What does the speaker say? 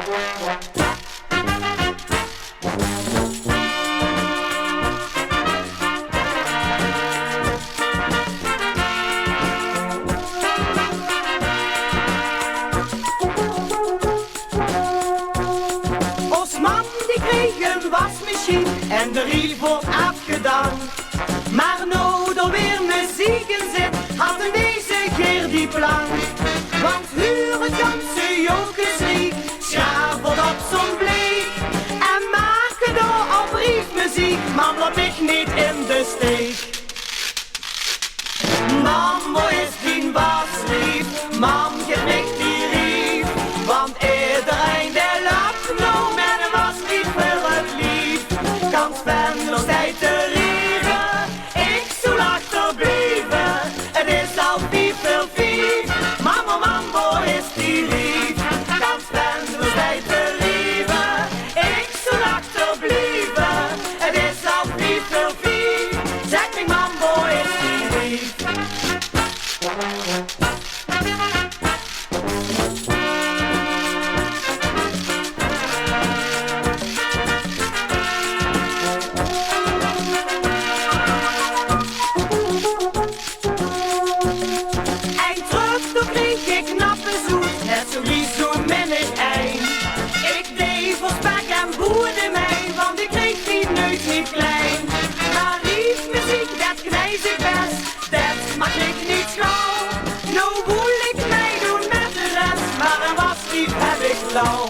Osman die kreeg een wasmachine en de riel wordt afgedaan. Maar nou er weer muziek in zit, hadden deze keer die plan. Want huur het ganse jokersrie, schavelt op zo'n bleek. En maken door op briefmuziek, man laat mich niet in de steek. Mambo is die waslief, mam geeft mich die rief. Want iedereen die lacht nou met een waslief voor het lief. Kan Sven nog steeds te rieven, ik zal achterblijven. Het is al 5:05, mama mambo is die lief. Kan Sven nog steeds te rieven, ik zal achterblijven. Het is al 5:05, zeg me mambo is die lief. Net zo lief zo'n minnig eind. Ik deed voor spek en boerde mij, want ik kreeg die neus niet klein. Maar riefmuziek, dat knijs ik best, dat mag ik niet gauw. Nou wil ik mij doen met de rest, maar een waslief heb ik lauw.